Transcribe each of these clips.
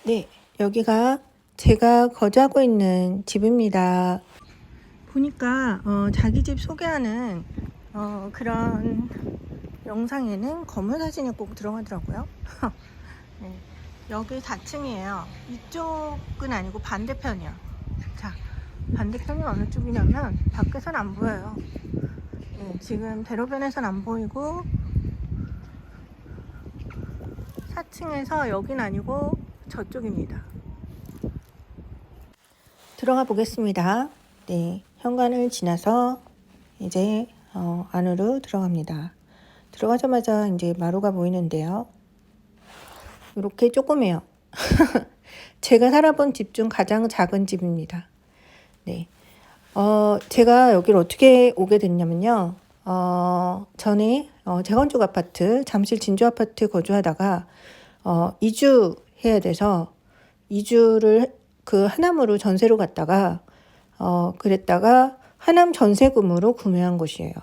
네, 여기가 제가 거주하고 있는 집입니다. 보니까 자기 집 소개하는 그런 영상에는 건물 사진이 꼭 들어가더라고요. 네, 여기 4층이에요. 이쪽은 아니고 반대편이요. 자, 반대편이 어느 쪽이냐면 밖에선 안 보여요. 네, 지금 대로변에선 안 보이고 4층에서 여긴 아니고 저쪽입니다. 들어가 보겠습니다. 네, 현관을 지나서 이제 안으로 들어갑니다. 들어가자마자 이제 마루가 보이는데요. 이렇게 조그매요. 제가 살아본 집 중 가장 작은 집입니다. 네, 제가 여기를 어떻게 오게 됐냐면요. 전에 재건축 아파트, 잠실 진주 아파트 거주하다가 이주해야 돼서 이주를 그 하남으로 전세로 갔다가 그랬다가 하남 전세금으로 구매한 곳이에요.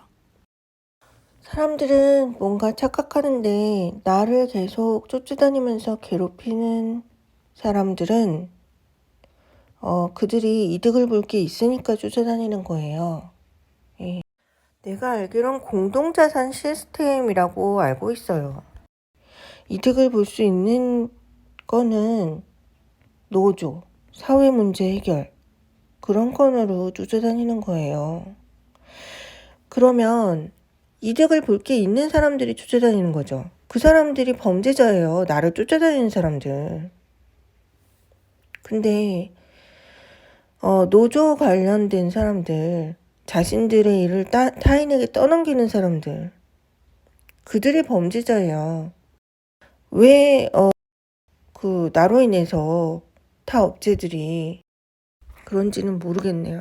사람들은 뭔가 착각하는데 나를 계속 쫓아다니면서 괴롭히는 사람들은 그들이 이득을 볼 게 있으니까 쫓아다니는 거예요. 예. 내가 알기론 공동자산 시스템이라고 알고 있어요. 이득을 볼 수 있는 거는 노조, 사회 문제 해결, 그런 건으로 쫓아다니는 거예요. 그러면 이득을 볼 게 있는 사람들이 쫓아다니는 거죠. 그 사람들이 범죄자예요. 나를 쫓아다니는 사람들. 근데 노조 관련된 사람들, 자신들의 일을 타인에게 떠넘기는 사람들, 그들이 범죄자예요. 왜 나로 인해서 타 업체들이 그런지는 모르겠네요.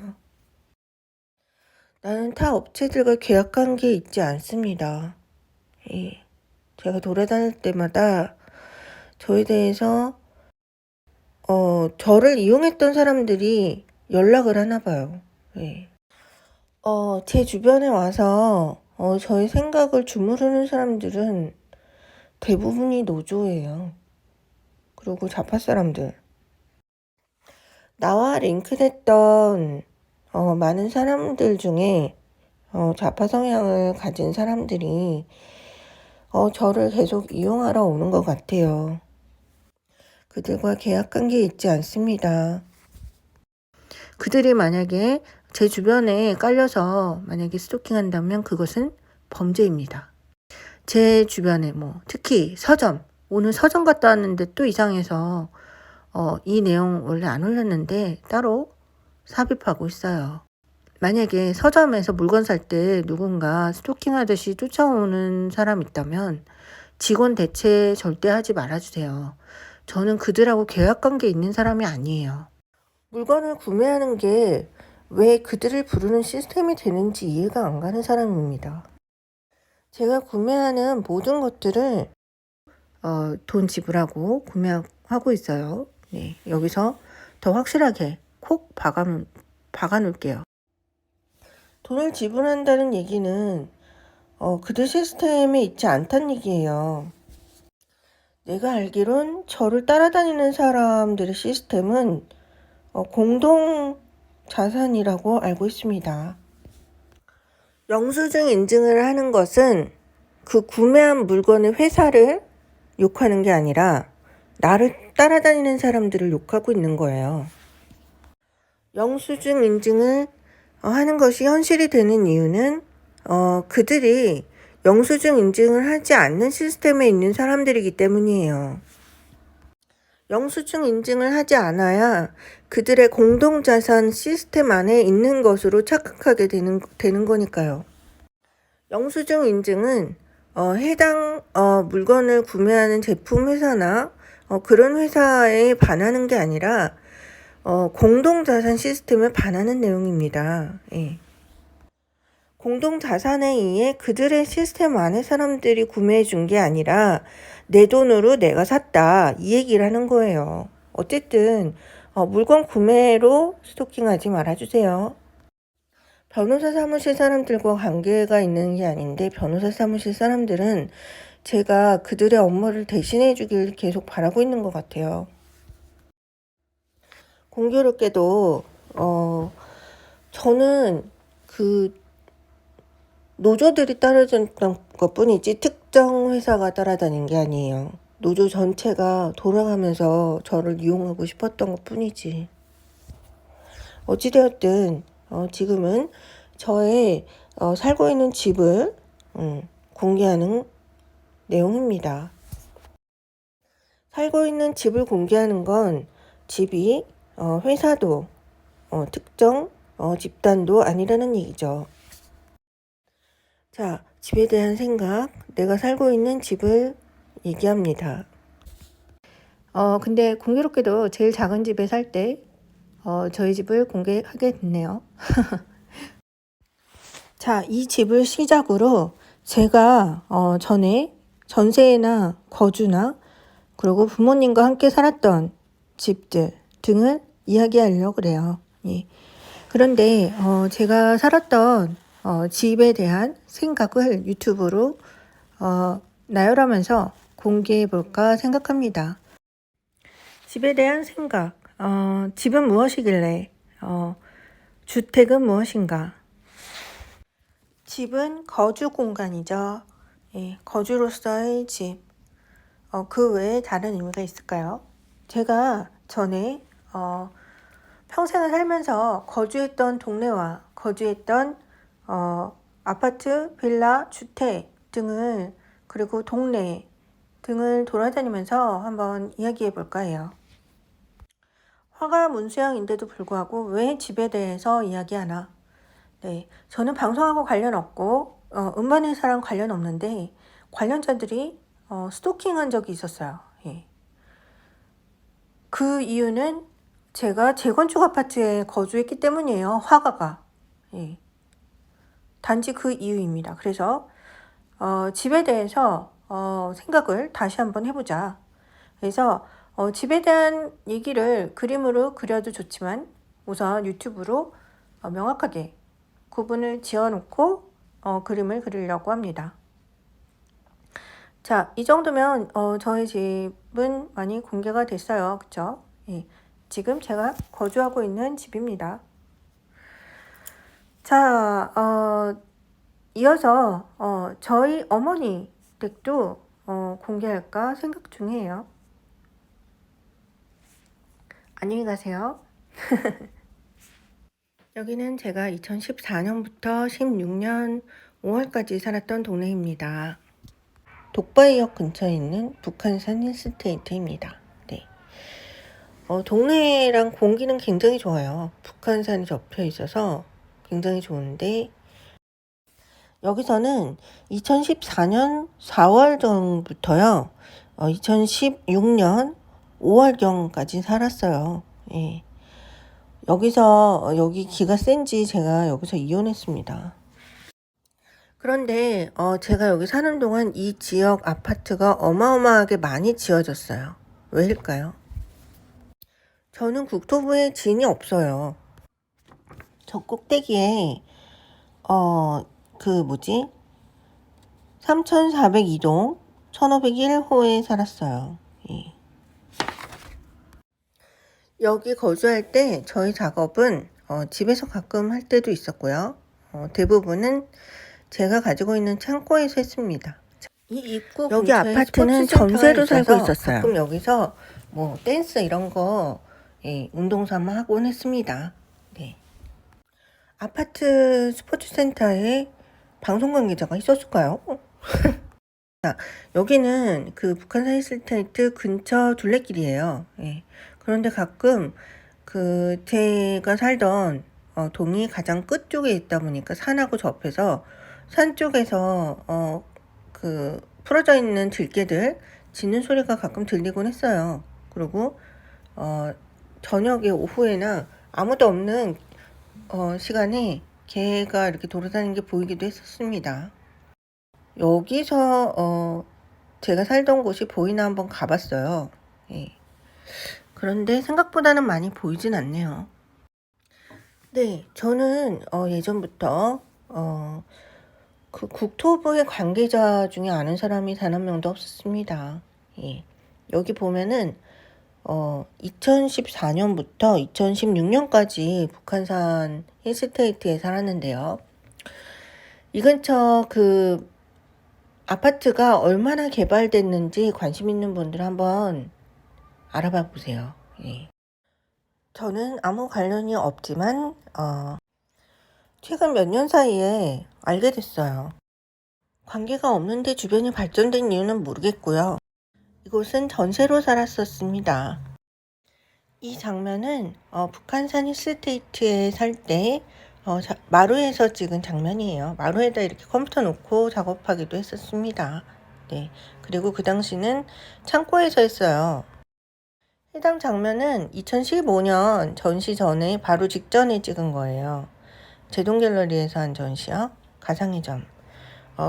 나는 타 업체들과 계약한 게 있지 않습니다. 예. 제가 돌아다닐 때마다 저에 대해서 저를 이용했던 사람들이 연락을 하나 봐요. 예. 제 주변에 와서 저의 생각을 주무르는 사람들은 대부분이 노조예요. 그리고 좌파 사람들. 나와 링크됐던 많은 사람들 중에 좌파 성향을 가진 사람들이 저를 계속 이용하러 오는 것 같아요. 그들과 계약한 게 있지 않습니다. 그들이 만약에 제 주변에 깔려서 만약에 스토킹한다면 그것은 범죄입니다. 제 주변에 특히 서점, 오늘 서점 갔다 왔는데 또 이상해서 이 내용 원래 안 올렸는데 따로 삽입하고 있어요. 만약에 서점에서 물건 살 때 누군가 스토킹하듯이 쫓아오는 사람 있다면 직원 대체 절대 하지 말아주세요. 저는 그들하고 계약관계 있는 사람이 아니에요. 물건을 구매하는 게 왜 그들을 부르는 시스템이 되는지 이해가 안 가는 사람입니다. 제가 구매하는 모든 것들을 돈 지불하고 구매하고 있어요. 네, 여기서 더 확실하게 콕 박아 놓을게요. 돈을 지불한다는 얘기는 그들 시스템에 있지 않다는 얘기예요. 내가 알기론 저를 따라다니는 사람들의 시스템은 공동 자산이라고 알고 있습니다. 영수증 인증을 하는 것은 그 구매한 물건의 회사를 욕하는 게 아니라 나를 따라다니는 사람들을 욕하고 있는 거예요. 영수증 인증을 하는 것이 현실이 되는 이유는 그들이 영수증 인증을 하지 않는 시스템에 있는 사람들이기 때문이에요. 영수증 인증을 하지 않아야 그들의 공동자산 시스템 안에 있는 것으로 착각하게 되는 거니까요. 영수증 인증은 해당 물건을 구매하는 제품 회사나 그런 회사에 반하는 게 아니라 공동자산 시스템에 반하는 내용입니다. 예. 공동자산에 의해 그들의 시스템 안에 사람들이 구매해 준 게 아니라 내 돈으로 내가 샀다, 이 얘기를 하는 거예요. 어쨌든 물건 구매로 스토킹하지 말아주세요. 변호사 사무실 사람들과 관계가 있는 게 아닌데 변호사 사무실 사람들은 제가 그들의 업무를 대신해 주길 계속 바라고 있는 것 같아요. 공교롭게도 저는 그 노조들이 따라다녔던 것뿐이지 특정 회사가 따라다닌 게 아니에요. 노조 전체가 돌아가면서 저를 이용하고 싶었던 것뿐이지. 어찌되었든 지금은 저의 살고 있는 집을 공개하는 내용입니다. 살고 있는 집을 공개하는 건 집이 회사도 특정 집단도 아니라는 얘기죠. 자, 집에 대한 생각, 내가 살고 있는 집을 얘기합니다. 근데 공교롭게도 제일 작은 집에 살 때 저희 집을 공개하게 됐네요. 자, 이 집을 시작으로 제가 전에 전세나 거주나 그리고 부모님과 함께 살았던 집들 등을 이야기하려고 그래요. 예. 그런데 제가 살았던 집에 대한 생각을 유튜브로 나열하면서 공개해 볼까 생각합니다. 집에 대한 생각, 집은 무엇이길래, 주택은 무엇인가? 집은 거주 공간이죠. 예, 거주로서의 집. 그 외에 다른 의미가 있을까요? 제가 전에 평생을 살면서 거주했던 동네와 거주했던 아파트, 빌라, 주택 등을 그리고 동네 등을 돌아다니면서 한번 이야기해 볼까 해요. 화가 문수양인데도 불구하고 왜 집에 대해서 이야기하나? 네, 저는 방송하고 관련 없고 음반회사랑 관련 없는데 관련자들이 스토킹한 적이 있었어요. 예. 그 이유는 제가 재건축 아파트에 거주했기 때문이에요. 화가가. 예. 단지 그 이유입니다. 그래서 집에 대해서 생각을 다시 한번 해보자. 그래서 집에 대한 얘기를 그림으로 그려도 좋지만 우선 유튜브로 명확하게 구분을 지어놓고 그림을 그리려고 합니다. 자, 이 정도면 저희 집은 많이 공개가 됐어요. 그쵸? 예. 지금 제가 거주하고 있는 집입니다. 자, 이어서 저희 어머니 댁도 공개할까 생각 중이에요. 안녕히 가세요. 여기는 제가 2014년부터 16년 5월까지 살았던 동네입니다. 독바이역 근처에 있는 북한산 힐스테이트입니다. 네. 동네랑 공기는 굉장히 좋아요. 북한산이 접혀 있어서 굉장히 좋은데 여기서는 2014년 4월 전부터요. 2016년 5월경까지 살았어요. 예. 여기 기가 센지 제가 여기서 이혼했습니다. 그런데 제가 여기 사는 동안 이 지역 아파트가 어마어마하게 많이 지어졌어요. 왜일까요? 저는 국토부에 지인이 없어요. 저 꼭대기에 3402동 1501호에 살았어요. 예. 여기 거주할 때 저희 작업은 집에서 가끔 할 때도 있었고요. 대부분은 제가 가지고 있는 창고에서 했습니다. 이 입구 여기 아파트는 전세로 살고 있었어요. 가끔 여기서 뭐 댄스 이런 거 운동 삼아 하곤 했습니다. 네. 아파트 스포츠센터에 방송 관계자가 있었을까요? 여기는 그 북한산 힐스테이트 근처 둘레길이에요. 예. 그런데 가끔 제가 살던 동이 가장 끝 쪽에 있다 보니까 산하고 접해서 산 쪽에서 풀어져 있는 들개들 짖는 소리가 가끔 들리곤 했어요. 그리고 저녁에 오후에나 아무도 없는 시간에 개가 이렇게 돌아다니는 게 보이기도 했었습니다. 여기서 제가 살던 곳이 보이나 한번 가봤어요. 예. 그런데 생각보다는 많이 보이진 않네요. 네, 저는 예전부터 그 국토부의 관계자 중에 아는 사람이 단 한 명도 없었습니다. 예. 여기 보면은 2014년부터 2016년까지 북한산 힐스테이트에 살았는데요. 이 근처 그 아파트가 얼마나 개발됐는지 관심 있는 분들 한번 알아봐 보세요. 예. 저는 아무 관련이 없지만 최근 몇 년 사이에 알게 됐어요. 관계가 없는데 주변이 발전된 이유는 모르겠고요. 이곳은 전세로 살았었습니다. 이 장면은 북한산 힐스테이트에 살 때 마루에서 찍은 장면이에요. 마루에다 이렇게 컴퓨터 놓고 작업하기도 했었습니다. 네. 그리고 그 당시는 창고에서 했어요. 해당 장면은 2015년 전시 전에 바로 직전에 찍은 거예요. 제동갤러리에서 한 전시요. 가상의 점.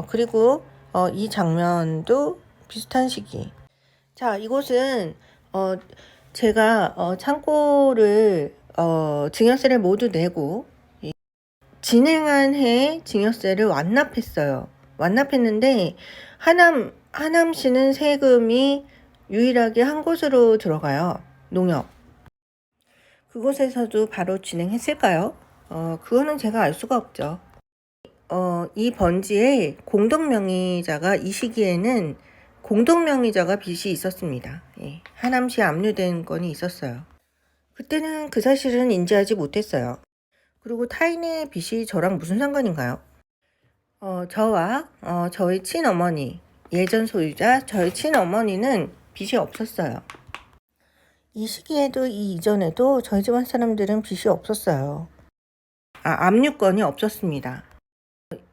그리고 이 장면도 비슷한 시기. 자, 이곳은 제가 창고를 증여세를 모두 내고 진행한 해 증여세를 완납했어요. 완납했는데 하남시는 세금이 유일하게 한 곳으로 들어가요. 농협. 그곳에서도 바로 진행했을까요? 그거는 제가 알 수가 없죠. 이 번지의 공동명의자가 이 시기에는 공동명의자가 빚이 있었습니다. 예, 하남시에 압류된 건이 있었어요. 그때는 그 사실은 인지하지 못했어요. 그리고 타인의 빚이 저랑 무슨 상관인가요? 저와 저희 친어머니, 예전 소유자 저희 친어머니는 빚이 없었어요. 이 시기에도 이 이전에도 저희 집안 사람들은 빚이 없었어요. 압류권이 없었습니다.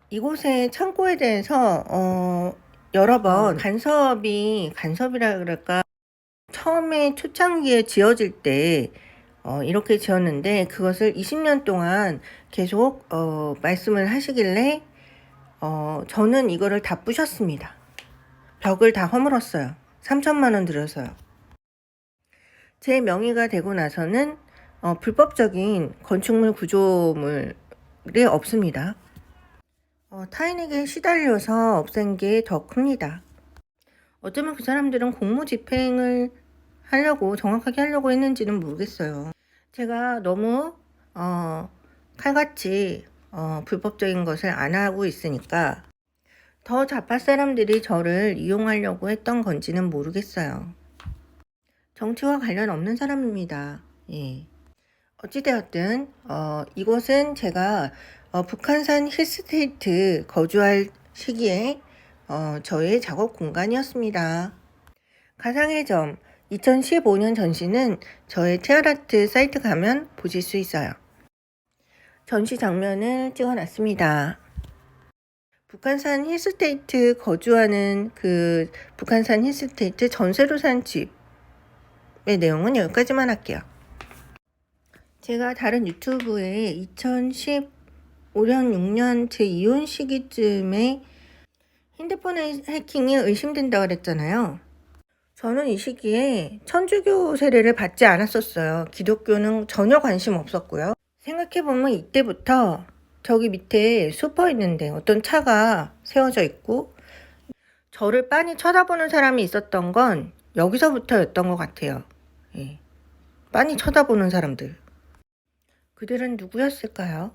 이곳의 창고에 대해서 여러 번 간섭이라 그럴까, 처음에 초창기에 지어질 때 이렇게 지었는데 그것을 20년 동안 계속 말씀을 하시길래 저는 이거를 다 부셨습니다. 벽을 다 허물었어요. 3천만 원 들여서요. 제 명의가 되고 나서는 불법적인 건축물 구조물이 없습니다. 타인에게 시달려서 없앤 게 더 큽니다. 어쩌면 그 사람들은 공무집행을 정확하게 하려고 했는지는 모르겠어요. 제가 너무 칼같이 불법적인 것을 안 하고 있으니까 더 좌파 사람들이 저를 이용하려고 했던 건지는 모르겠어요. 정치와 관련 없는 사람입니다. 예. 어찌되었든 이곳은 제가 북한산 힐스테이트 거주할 시기에 저의 작업 공간이었습니다. 가상의 점 2015년 전시는 저의 트알아트 사이트 가면 보실 수 있어요. 전시 장면을 찍어놨습니다. 북한산 힐스테이트 거주하는 그 북한산 힐스테이트 전세로 산 집의 내용은 여기까지만 할게요. 제가 다른 유튜브에 2015년 6년 제 이혼 시기쯤에 핸드폰 해킹이 의심된다고 그랬잖아요. 저는 이 시기에 천주교 세례를 받지 않았었어요. 기독교는 전혀 관심 없었고요. 생각해보면 이때부터 저기 밑에 슈퍼 있는데 어떤 차가 세워져 있고 저를 빤히 쳐다보는 사람이 있었던 건 여기서부터였던 것 같아요. 예. 빤히 쳐다보는 사람들. 그들은 누구였을까요?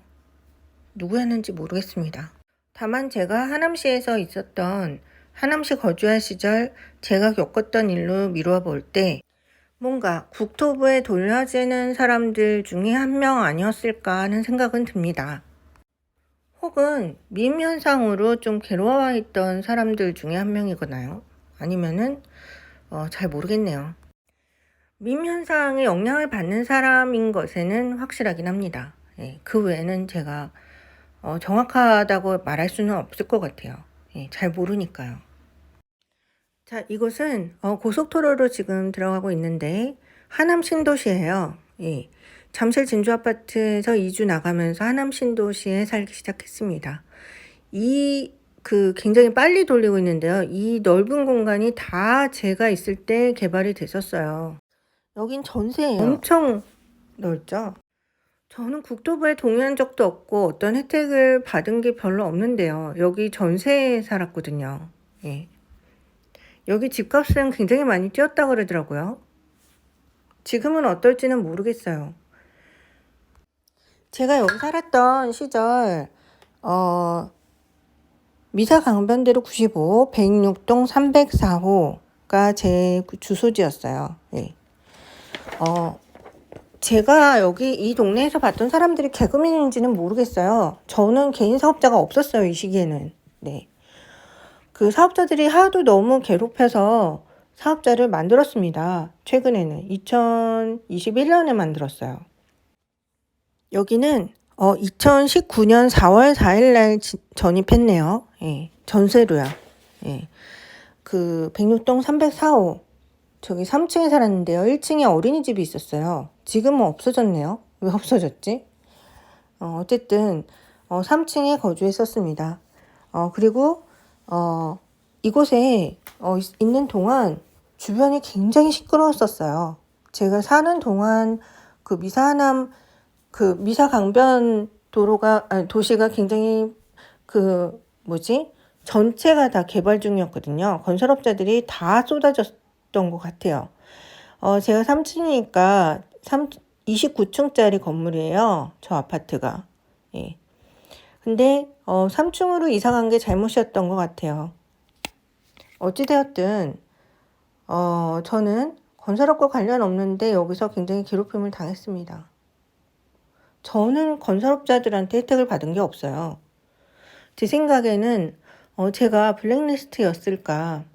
누구였는지 모르겠습니다. 다만 제가 하남시에서 있었던 하남시 거주할 시절 제가 겪었던 일로 미루어 볼 때 뭔가 국토부에 돌려지는 사람들 중에 한 명 아니었을까 하는 생각은 듭니다. 혹은 밈 현상으로 좀 괴로워 있던 사람들 중에 한 명이거나요? 아니면은 잘 모르겠네요. 밈 현상에 영향을 받는 사람인 것에는 확실하긴 합니다. 예, 그 외에는 제가 정확하다고 말할 수는 없을 것 같아요. 예, 잘 모르니까요. 자, 이곳은 고속도로로 지금 들어가고 있는데 하남 신도시예요. 예, 잠실 진주 아파트에서 이주 나가면서 하남 신도시에 살기 시작했습니다. 굉장히 빨리 돌리고 있는데요. 이 넓은 공간이 다 제가 있을 때 개발이 됐었어요. 여긴 전세예요. 엄청 넓죠? 저는 국토부에 동의한 적도 없고 어떤 혜택을 받은 게 별로 없는데요. 여기 전세에 살았거든요. 예. 여기 집값은 굉장히 많이 뛰었다고 그러더라고요. 지금은 어떨지는 모르겠어요. 제가 여기 살았던 시절 미사 강변대로 95, 106동 304호가 제 주소지였어요. 네. 제가 여기 이 동네에서 봤던 사람들이 개그맨인지는 모르겠어요. 저는 개인 사업자가 없었어요, 이 시기에는. 네. 그 사업자들이 하도 너무 괴롭혀서 사업자를 만들었습니다. 최근에는 2021년에 만들었어요. 여기는 2019년 4월 4일 날 전입했네요. 예, 전세로요. 예. 그 106동 304호 저기 3층에 살았는데요. 1층에 어린이집이 있었어요. 지금은 없어졌네요. 왜 없어졌지? 어쨌든 3층에 거주했었습니다. 그리고 이곳에 있는 동안 주변이 굉장히 시끄러웠었어요. 제가 사는 동안 그 미사남 그 미사 강변 도시가 굉장히 전체가 다 개발 중이었거든요. 건설업자들이 다 쏟아졌던 것 같아요. 제가 3층이니까 29층짜리 건물이에요. 저 아파트가. 예. 근데 3층으로 이사 간 게 잘못이었던 것 같아요. 어찌되었든 저는 건설업과 관련 없는데 여기서 굉장히 괴롭힘을 당했습니다. 저는 건설업자들한테 혜택을 받은 게 없어요. 제 생각에는 제가 블랙리스트였을까.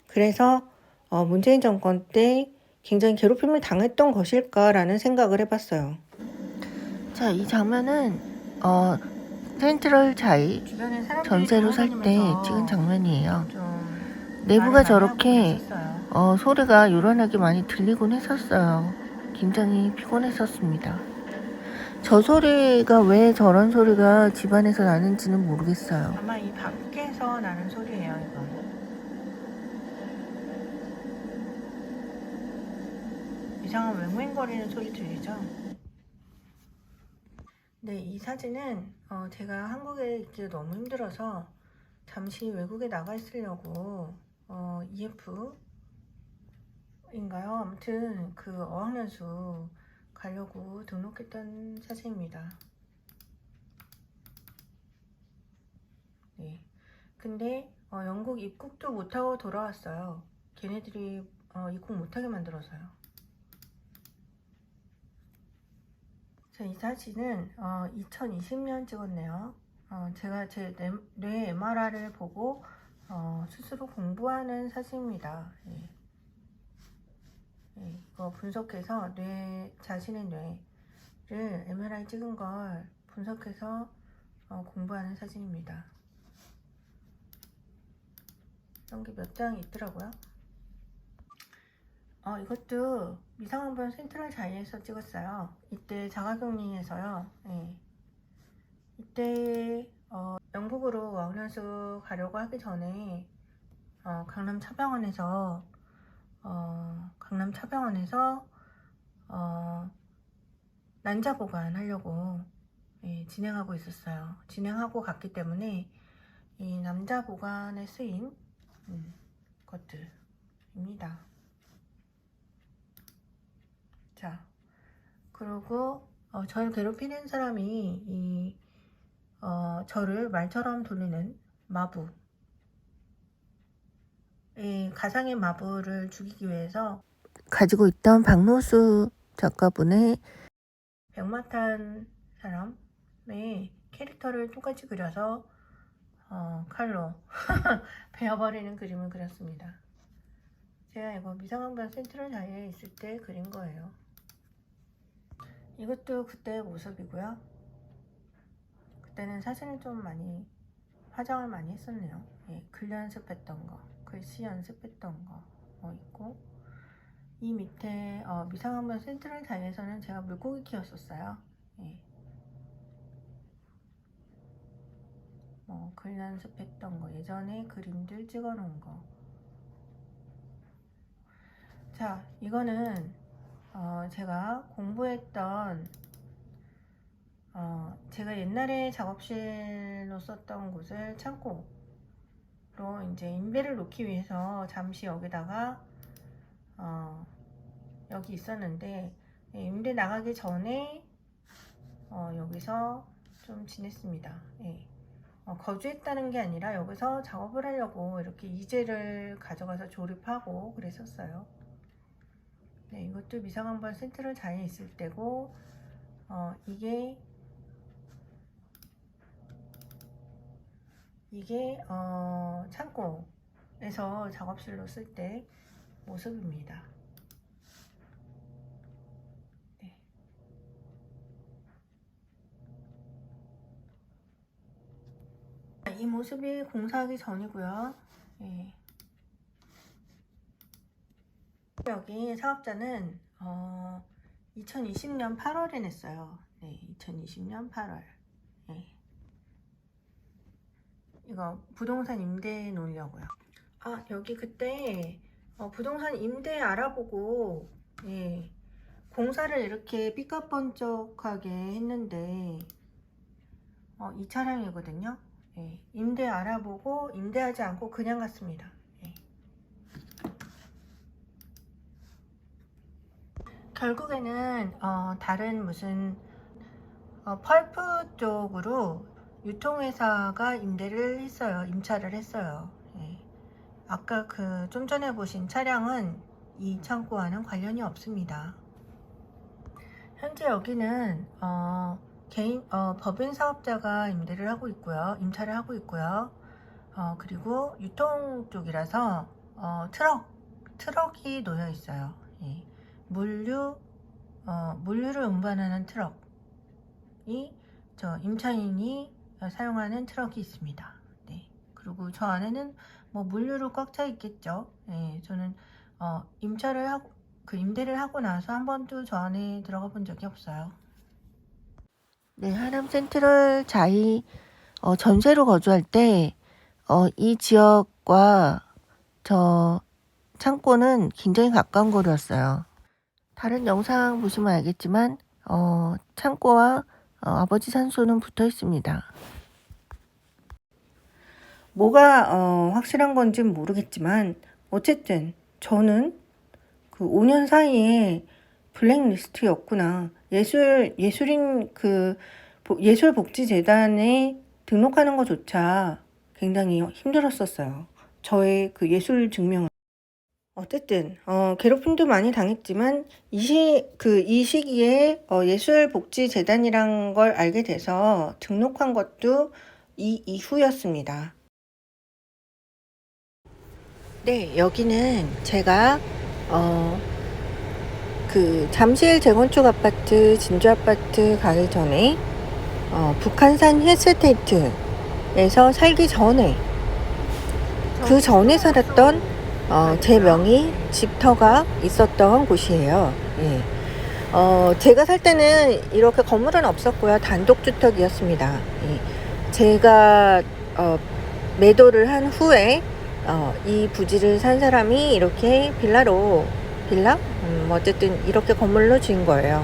그래서 문재인 정권 때 굉장히 괴롭힘을 당했던 것일까라는 생각을 해봤어요. 자, 이 장면은 센트럴 자이 전세로 살 때 찍은 장면이에요. 내부가 저렇게 소리가 요란하게 많이 들리곤 했었어요. 굉장히 피곤했었습니다. 저 소리가 왜 저런 소리가 집안에서 나는지는 모르겠어요. 아마 이 밖에서 나는 소리예요, 이건. 이상한 웽웽거리는 소리 들리죠? 네, 이 사진은 제가 한국에 있기 너무 힘들어서 잠시 외국에 나가 있으려고 EF인가요? 아무튼 그 어학연수 가려고 등록했던 사진입니다. 네. 근데 영국 입국도 못하고 돌아왔어요. 걔네들이 입국 못하게 만들어서요. 자, 이 사진은 2020년 찍었네요. 제가 제 뇌 MRI를 보고 스스로 공부하는 사진입니다. 예. 예, 이거 분석해서 자신의 뇌를 MRI 찍은 걸 분석해서 공부하는 사진입니다. 이런 게 몇 장 있더라고요. 이것도 미상원본 센트럴 자이에서 찍었어요. 이때 자가격리에서요. 예. 이때 영국으로 어학연수 가려고 하기 전에 강남 차병원에서 난자 보관하려고 진행하고 있었어요. 진행하고 갔기 때문에 이 남자 보관에 쓰인 것들입니다. 자, 그리고 저를 괴롭히는 사람이 저를 말처럼 돌리는 마부, 이 가상의 마부를 죽이기 위해서 가지고 있던 박노수 작가분의 백마탄 사람의 캐릭터를 똑같이 그려서 칼로 베어버리는 그림을 그렸습니다. 제가 이거 미상원본 센트럴 자이에 있을 때 그린 거예요. 이것도 그때의 모습이고요. 그때는 사진을 좀 많이 화장을 많이 했었네요. 예, 글 연습했던 거, 글씨 연습했던 거 있고, 이 밑에 미상원본 센트럴 자이에서는 제가 물고기 키웠었어요. 예. 글 연습했던 거, 예전에 그림들 찍어 놓은 거. 자, 이거는 제가 공부했던 제가 옛날에 작업실로 썼던 곳을 창고로 이제 인배를 놓기 위해서 잠시 여기다가 여기 있었는데 임대 나가기 전에 여기서 좀 지냈습니다. 거주했다는 게 아니라 여기서 작업을 하려고 이렇게 이재를 가져가서 조립하고 그랬었어요. 네, 이것도 미사강번 센트럴 자에 있을 때고, 이게 창고에서 작업실로 쓸 때 모습입니다. 네. 이 모습이 공사하기 전이고요. 네. 여기 사업자는 2020년 8월에 냈어요. 네, 2020년 8월. 네. 이거 부동산 임대 놓으려고요. 여기 그때 부동산 임대 알아보고 공사를 이렇게 삐까뻔쩍하게 했는데 이 차량이거든요. 임대 알아보고 임대하지 않고 그냥 갔습니다. 결국에는 다른 무슨 펄프 쪽으로 유통회사가 임대를 했어요. 임차를 했어요. 아까 그 좀 전에 보신 차량은 이 창고와는 관련이 없습니다. 현재 여기는 개인 법인 사업자가 임대를 하고 있고요. 임차를 하고 있고요. 그리고 유통 쪽이라서 트럭이 놓여 있어요. 물류를 운반하는 트럭이 임차인이 사용하는 트럭이 있습니다. 네. 그리고 저 안에는 뭐 물류로 꽉 차 있겠죠. 저는 임대를 하고 나서 한 번도 저 안에 들어가 본 적이 없어요. 네, 하남 센트럴 자이 전세로 거주할 때 이 지역과 저 창고는 굉장히 가까운 거리였어요. 다른 영상 보시면 알겠지만 창고와 아버지 산소는 붙어 있습니다. 뭐가 확실한 건지는 모르겠지만 어쨌든 저는 그 5년 사이에 블랙리스트였구나. 예술복지재단에 등록하는 것조차 굉장히 힘들었었어요. 저의 그 예술 증명을. 어쨌든 괴롭힘도 많이 당했지만 이 시기에 예술복지재단이란 걸 알게 돼서 등록한 것도 이 이후였습니다. 네, 여기는 제가 그 잠실 재건축 아파트 진주 아파트 가기 전에 북한산 힐스테이트에서 살기 전에 그 전에 살았던 제 명의 집터가 있었던 곳이에요. 제가 살 때는 이렇게 건물은 없었고요. 단독주택이었습니다. 제가 매도를 한 후에 이 부지를 산 사람이 이렇게 빌라? 어쨌든 이렇게 건물로 지은 거예요.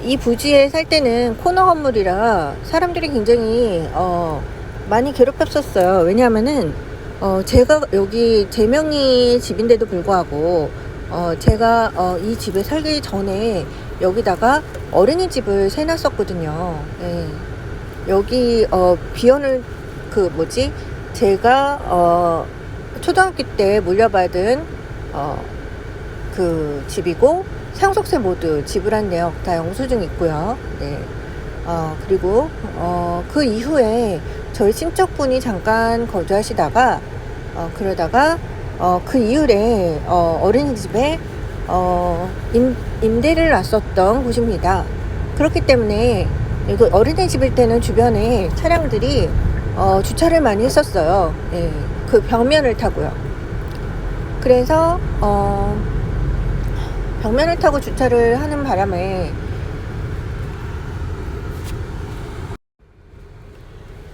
이 부지에 살 때는 코너 건물이라 사람들이 굉장히 많이 괴롭혔었어요. 왜냐하면은 제가 여기 제 명의 집인데도 불구하고 제가 이 집에 살기 전에 여기다가 어린이집을 세놨었거든요. 여기 비원을 제가 초등학교 때 물려받은 그 집이고 상속세 모두 지불한 내역 다 영수증 있고요. 그리고 그 이후에 저희 친척분이 잠깐 거주하시다가 그러다가 그 이후에 어린이집에 임대를 놨었던 곳입니다. 그렇기 때문에 이거 어린이집일 때는 주변에 차량들이 주차를 많이 했었어요. 그 벽면을 타고요. 그래서 벽면을 타고 주차를 하는 바람에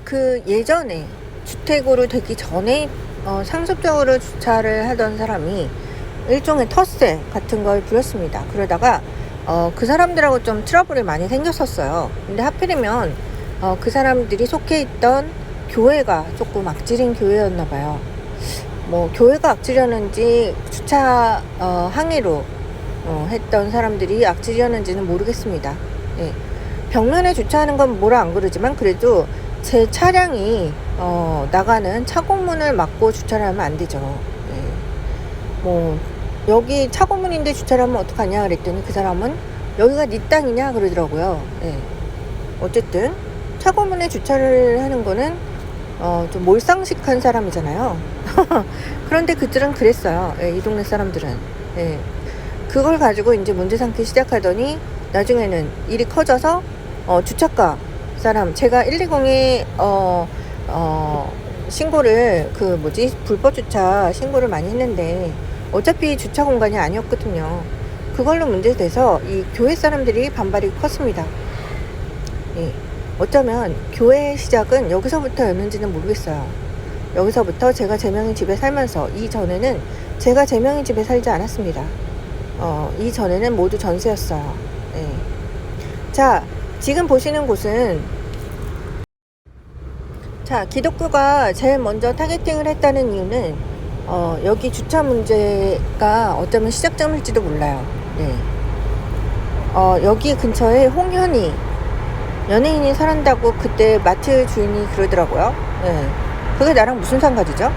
그 예전에 주택으로 되기 전에 상습적으로 주차를 하던 사람이 일종의 텃세 같은 걸 부렸습니다. 그러다가 그 사람들하고 좀 트러블이 많이 생겼었어요. 근데 하필이면 그 사람들이 속해 있던 교회가 조금 악질인 교회였나 봐요. 뭐 교회가 악질이었는지 주차 항의로 했던 사람들이 악질이었는지는 모르겠습니다. 예. 벽면에 주차하는 건 뭐라 안 그러지만 그래도 제 차량이 나가는 차고문을 막고 주차를 하면 안 되죠. 예. 뭐 여기 차고문인데 주차를 하면 어떡하냐 그랬더니 그 사람은 여기가 네 땅이냐 그러더라고요. 예. 어쨌든 차고문에 주차를 하는 거는 좀 몰상식한 사람이잖아요. 그런데 그들은 그랬어요. 예, 이 동네 사람들은. 예. 그걸 가지고 이제 문제 삼기 시작하더니 나중에는 일이 커져서 주차가 사람 제가 120에 신고를 불법 주차 신고를 많이 했는데 어차피 주차 공간이 아니었거든요. 그걸로 문제돼서 이 교회 사람들이 반발이 컸습니다. 예. 어쩌면 교회 시작은 여기서부터였는지는 모르겠어요. 여기서부터 제가 제명의 집에 살면서 이전에는 제가 제명의 집에 살지 않았습니다. 이전에는 모두 전세였어요. 예. 자, 지금 보시는 곳은 기독교가 제일 먼저 타겟팅을 했다는 이유는 여기 주차 문제가 어쩌면 시작점일지도 몰라요. 네. 여기 근처에 홍현희 연예인이 살았다고 그때 마트 주인이 그러더라고요. 네. 그게 나랑 무슨 상관이죠?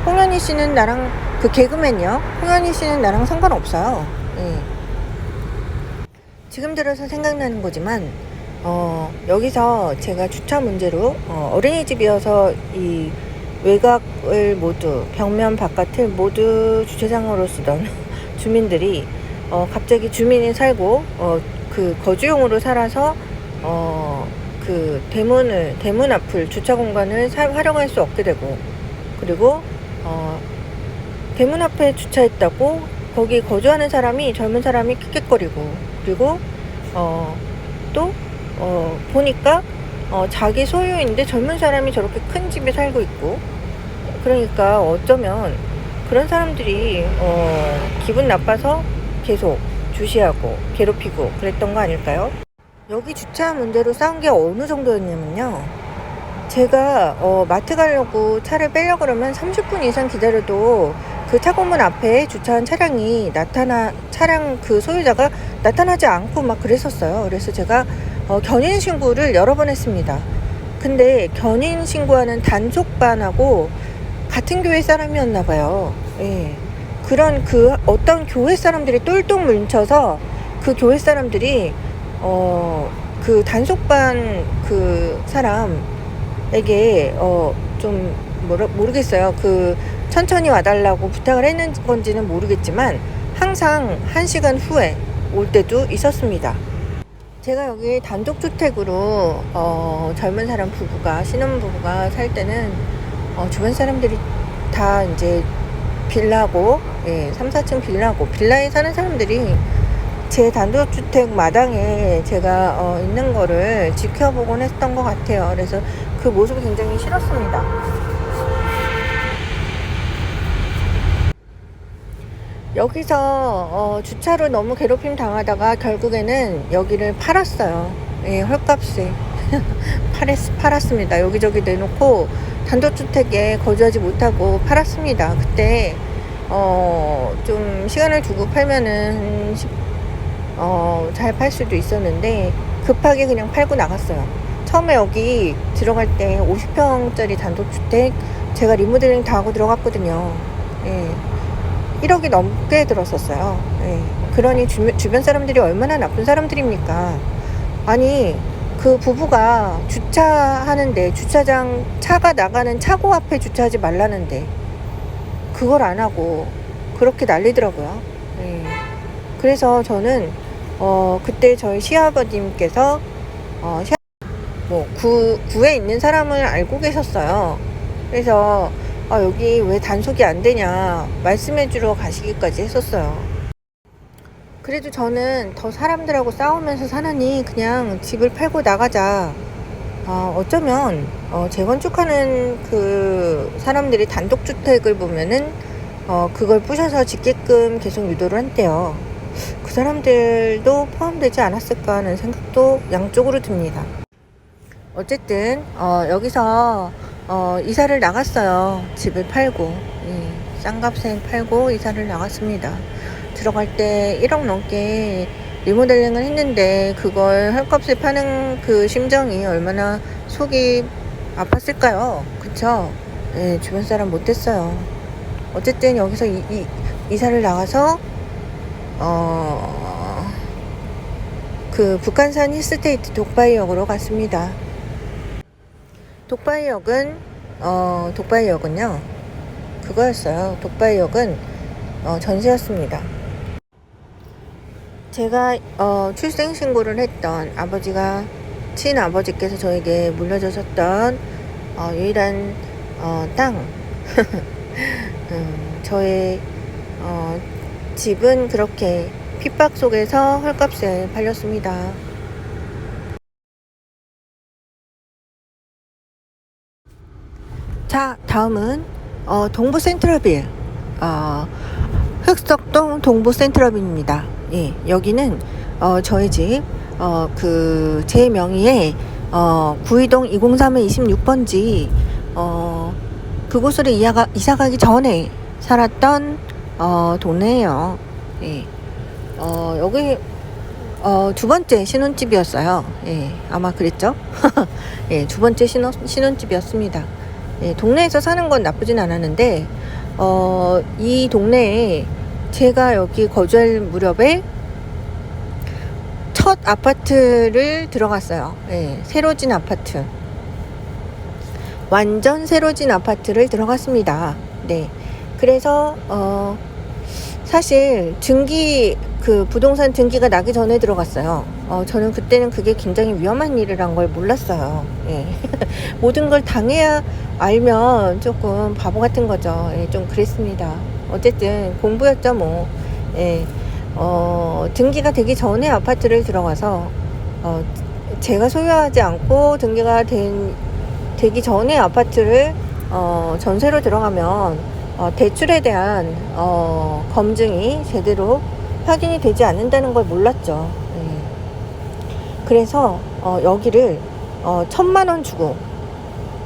홍현희 씨는 나랑 그 개그맨이요. 홍현희 씨는 나랑 상관없어요. 네. 지금 들어서 생각나는 거지만 여기서 제가 주차 문제로 어린이집이어서 이 외곽을 모두 벽면 바깥을 모두 주차장으로 쓰던 주민들이 갑자기 주민이 살고 그 거주용으로 살아서 그 대문 앞을 주차 공간을 활용할 수 없게 되고 그리고 대문 앞에 주차했다고 거기 거주하는 사람이 젊은 사람이 킥킥거리고 그리고 또 보니까 자기 소유인데 젊은 사람이 저렇게 큰 집에 살고 있고 그러니까 어쩌면 그런 사람들이 기분 나빠서 계속 주시하고 괴롭히고 그랬던 거 아닐까요? 여기 주차 문제로 싸운 게 어느 정도였냐면요. 제가 마트 가려고 차를 빼려고 그러면 30분 이상 기다려도 그 차고문 앞에 주차한 차량 그 소유자가 나타나지 않고 막 그랬었어요. 그래서 제가 견인 신고를 여러 번 했습니다. 근데 견인 신고하는 단속반하고 같은 교회 사람이었나 봐요. 예. 그런 어떤 교회 사람들이 똘똘 뭉쳐서 그 교회 사람들이 그 단속반 그 사람에게 좀 모르겠어요. 그 천천히 와달라고 부탁을 했는 건지는 모르겠지만 항상 1시간 후에 올 때도 있었습니다. 제가 여기 단독주택으로 젊은 사람 신혼부부가 살 때는 주변 사람들이 다 이제 빌라고 3, 4층 빌라에 사는 사람들이 제 단독주택 마당에 제가 있는 거를 지켜보곤 했던 것 같아요. 그래서 그 모습이 굉장히 싫었습니다. 여기서 주차로 너무 괴롭힘 당하다가 결국에는 여기를 팔았어요. 예, 헐값에 팔았습니다. 여기저기 내놓고 단독주택에 거주하지 못하고 팔았습니다. 그때 좀 시간을 두고 팔면은 잘 팔 수도 있었는데 급하게 그냥 팔고 나갔어요. 처음에 여기 들어갈 때 50평짜리 단독주택 제가 리모델링 다 하고 들어갔거든요. 예. 1억이 넘게 들었었어요. 예. 그러니 주변 사람들이 얼마나 나쁜 사람들입니까? 아니 그 부부가 주차하는데 주차장 차가 나가는 차고 앞에 주차하지 말라는데 그걸 안 하고 그렇게 난리더라고요. 예. 그래서 저는 그때 저희 시아버님께서 구에 있는 사람을 알고 계셨어요. 그래서 여기 왜 단속이 안 되냐 말씀해 주러 가시기까지 했었어요. 그래도 저는 더 사람들하고 싸우면서 사느니 그냥 집을 팔고 나가자. 어쩌면 재건축하는 그 사람들이 단독주택을 보면은 그걸 부셔서 짓게끔 계속 유도를 한대요. 그 사람들도 포함되지 않았을까 하는 생각도 양쪽으로 듭니다. 어쨌든 여기서 이사를 나갔어요. 집을 팔고. 예. 싼 값에 팔고 이사를 나갔습니다. 들어갈 때 1억 넘게 리모델링을 했는데 그걸 헐값에 파는 그 심정이 얼마나 속이 아팠을까요? 그쵸? 네, 주변 사람 못했어요. 어쨌든 여기서 이사를 나가서 그 북한산 힐스테이트 독바이역으로 갔습니다. 독바이역은요 그거였어요. 독바이역은 전세였습니다. 제가 출생신고를 했던 친아버지께서 저에게 물려주셨던 유일한 땅 저의 집은 그렇게 핍박 속에서 헐값에 팔렸습니다. 자, 다음은 동부 센트럴빌 흑석동 동부 센트럴빌입니다. 예, 여기는 저희 집 제 명의의 구이동 203의 26번지 그곳으로 이사 가기 전에 살았던 동네예요. 예. 여기 두 번째 신혼집이었어요. 예, 아마 그랬죠? 예, 두 번째 신혼집이었습니다. 예, 동네에서 사는 건 나쁘진 않았는데 이 동네에 제가 여기 거주할 무렵에 첫 아파트를 들어갔어요. 예, 새로 진 아파트. 완전 새로 진 아파트를 들어갔습니다. 네. 그래서 사실 부동산 등기가 나기 전에 들어갔어요. 저는 그때는 그게 굉장히 위험한 일을 한 걸 몰랐어요. 예. 모든 걸 당해야 알면 조금 바보 같은 거죠. 예, 좀 그랬습니다. 어쨌든 공부였죠, 뭐. 예. 등기가 되기 전에 아파트를 들어가서 제가 소유하지 않고 등기가 되기 전에 아파트를 전세로 들어가면 대출에 대한 검증이 제대로 확인이 되지 않는다는 걸 몰랐죠. 예. 그래서 여기를 1,000만 원 주고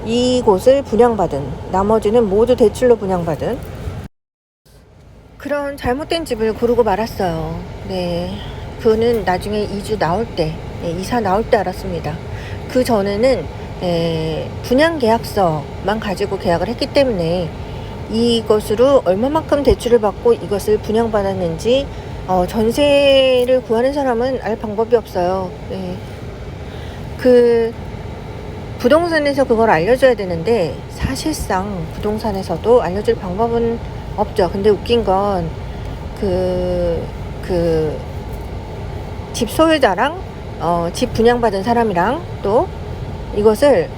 이곳을 분양받은, 나머지는 모두 대출로 분양받은 그런 잘못된 집을 고르고 말았어요. 네, 그거는 나중에 이사 나올 때 알았습니다. 그 전에는 분양 계약서만 가지고 계약을 했기 때문에 이것으로 얼마만큼 대출을 받고 이것을 분양받았는지 전세를 구하는 사람은 알 방법이 없어요. 네. 그 부동산에서 그걸 알려줘야 되는데 사실상 부동산에서도 알려줄 방법은 없죠. 근데 웃긴 건 집 소유자랑 집 분양받은 사람이랑 또 이것을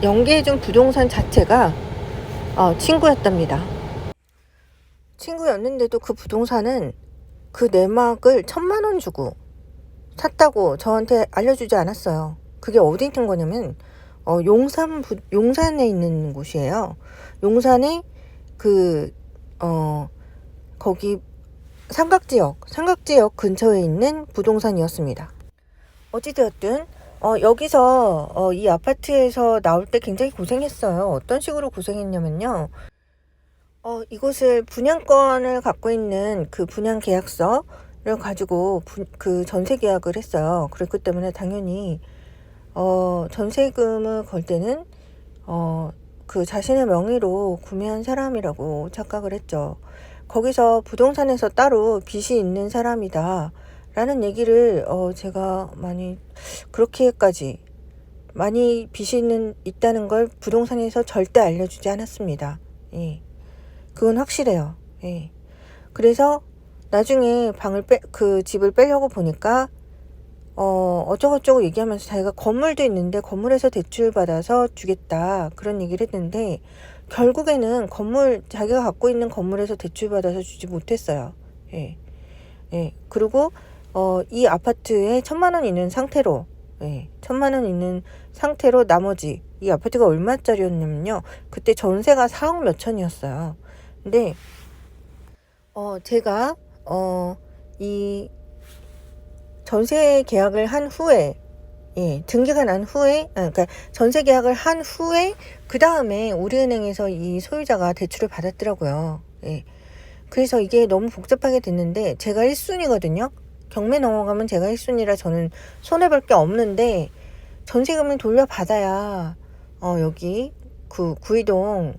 연계해준 부동산 자체가 친구였답니다. 친구였는데도 그 부동산은 그 내막을 1,000만 원 주고 샀다고 저한테 알려주지 않았어요. 그게 어디 있는 거냐면 용산에 있는 곳이에요. 용산에 거기 삼각지역 근처에 있는 부동산이었습니다. 어찌되었든 여기서 이 아파트에서 나올 때 굉장히 고생했어요. 어떤 식으로 고생했냐면요. 이곳을 분양권을 갖고 있는 그 분양 계약서를 가지고 그 전세 계약을 했어요. 그랬기 때문에 당연히 전세금을 걸 때는 그 자신의 명의로 구매한 사람이라고 착각을 했죠. 거기서 부동산에서 따로 빚이 있는 사람이다 라는 얘기를 제가 그렇게까지 많이 빚이 있다는 걸 부동산에서 절대 알려주지 않았습니다. 예. 그건 확실해요. 예. 그래서 나중에 그 집을 빼려고 보니까 어쩌고저쩌고 얘기하면서 자기가 건물도 있는데 건물에서 대출 받아서 주겠다 그런 얘기를 했는데 결국에는 자기가 갖고 있는 건물에서 대출 받아서 주지 못했어요. 예. 예. 그리고 이 아파트에 1,000만 원 있는 상태로 1,000만 원 있는 상태로 나머지 이 아파트가 얼마짜리였냐면요. 그때 전세가 4억 몇 천이었어요. 근데 제가 이 전세 계약을 한 후에 예, 등기가 난 후에, 그러니까 전세 계약을 한 후에 그 다음에 우리은행에서 이 소유자가 대출을 받았더라고요. 예. 그래서 이게 너무 복잡하게 됐는데 제가 1순위거든요. 경매 넘어가면 제가 1순위라 저는 손해볼 게 없는데 전세금을 돌려받아야 여기 그 구이동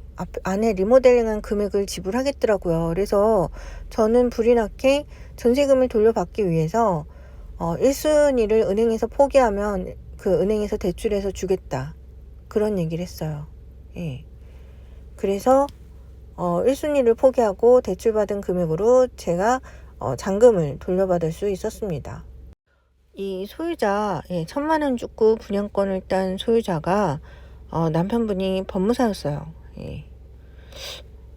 안에 리모델링한 금액을 지불하겠더라고요. 그래서 저는 불이 났게 전세금을 돌려받기 위해서 1순위를 은행에서 포기하면 그 은행에서 대출해서 주겠다. 그런 얘기를 했어요. 예. 그래서 1순위를 포기하고 대출받은 금액으로 제가 잔금을 돌려받을 수 있었습니다. 이 소유자, 예, 1,000만원 주고 분양권을 딴 소유자가 남편분이 법무사였어요. 예.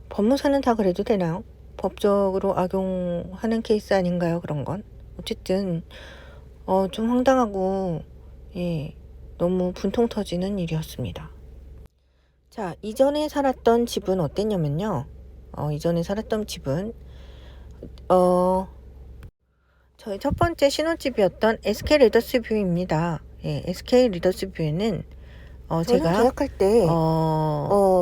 법무사는 다 그래도 되나요? 법적으로 악용하는 케이스 아닌가요? 그런 건. 어쨌든 좀 황당하고 예, 너무 분통 터지는 일이었습니다. 자, 이전에 살았던 집은 어땠냐면요. 이전에 살았던 집은 저희 첫 번째 신혼집이었던 SK 리더스 뷰입니다. 예, SK 리더스 뷰에는 제가 계약할 때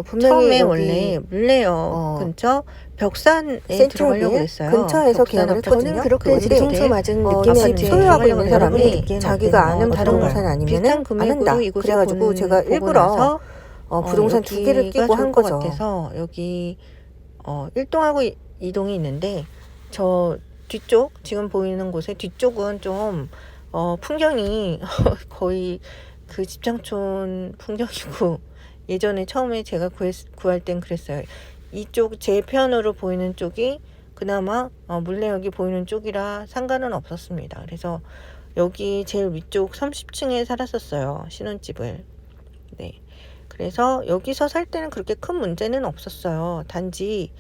분명히 처음에 원래 물레역 근처 벽산에 들어가려고 그랬어요. 근처에서 계약을 했거든요. 저는 그렇게 뒤통수 맞은 느낌의 집 소유하고 있는 사람이 자기가 아는 다른 부동산 아니면은 안 한다. 그래가지고 제가 일부러 부동산 2개를 끼고 한 거죠. 같아서 여기 1동하고 2동이 있는데 저 뒤쪽 지금 보이는 곳의 뒤쪽은 좀 풍경이 거의 그 집장촌 풍경이고 예전에 처음에 제가 구할 땐 그랬어요. 이쪽 제 편으로 보이는 쪽이 그나마 물레역이 보이는 쪽이라 상관은 없었습니다. 그래서 여기 제일 위쪽 30층에 살았었어요. 신혼집을. 네. 그래서 여기서 살 때는 그렇게 큰 문제는 없었어요. 단지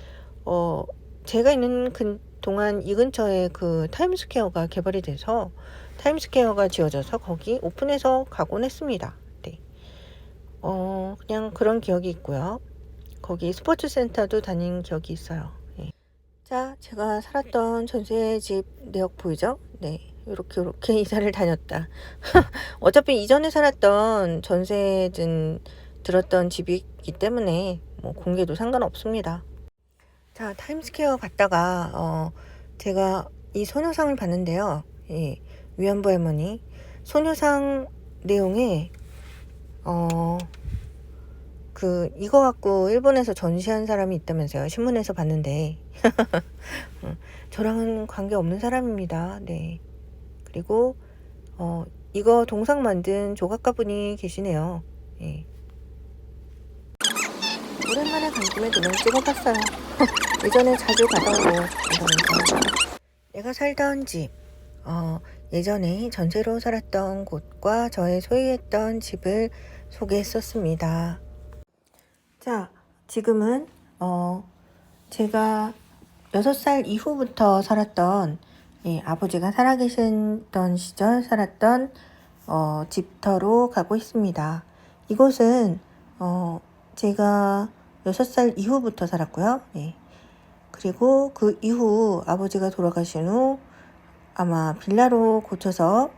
제가 있는 동안 이 근처에 그 타임스퀘어가 개발이 돼서 타임스퀘어가 지어져서 거기 오픈해서 가곤 했습니다. 네. 그냥 그런 기억이 있고요. 거기 스포츠 센터도 다닌 기억이 있어요. 네. 자, 제가 살았던 전세집 내역 보이죠? 네. 이렇게 이사를 다녔다. 어차피 이전에 살았던 전세든 들었던 집이기 때문에 뭐 공개도 상관없습니다. 자, 타임스퀘어 갔다가 제가 이 소녀상을 봤는데요. 예, 위안부 할머니 소녀상 내용에 이거 갖고 일본에서 전시한 사람이 있다면서요. 신문에서 봤는데 저랑은 관계 없는 사람입니다. 네. 그리고 이거 동상 만든 조각가분이 계시네요. 예. 오랜만에 간 김에 눈을 찍어봤어요. 예전에 자주 가던 곳, 내가 살던 집, 예전에 전세로 살았던 곳과 저의 소유했던 집을 소개했었습니다. 자, 지금은 제가 6살 이후부터 살았던 아버지가 살아계셨던 시절 살았던 집터로 가고 있습니다. 이곳은 제가 6살 이후부터 살았고요. 예. 그리고 그 이후 아버지가 돌아가신 후 아마 빌라로 고쳐서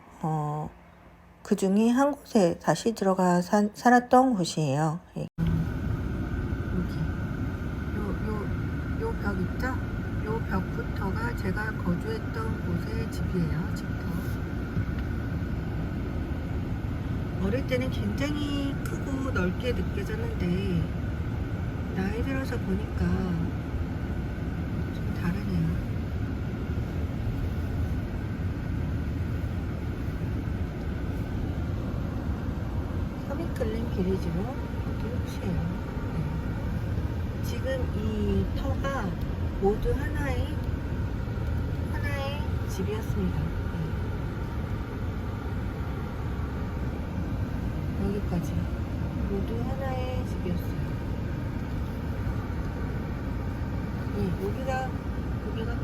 그 중에 한 곳에 다시 들어가 살았던 곳이에요. 예. 여기 요 벽 있죠? 요 벽부터가 제가 거주했던 곳의 집이에요. 집터. 어릴 때는 굉장히 크고 넓게 느껴졌는데 나이 들어서 보니까 좀 다르네요. 서민클랜 비리지로 여기 혹시에요. 네. 지금 이 터가 모두 하나의 집이었습니다. 네. 여기까지 모두 하나의 집이었어요. 네, 여기가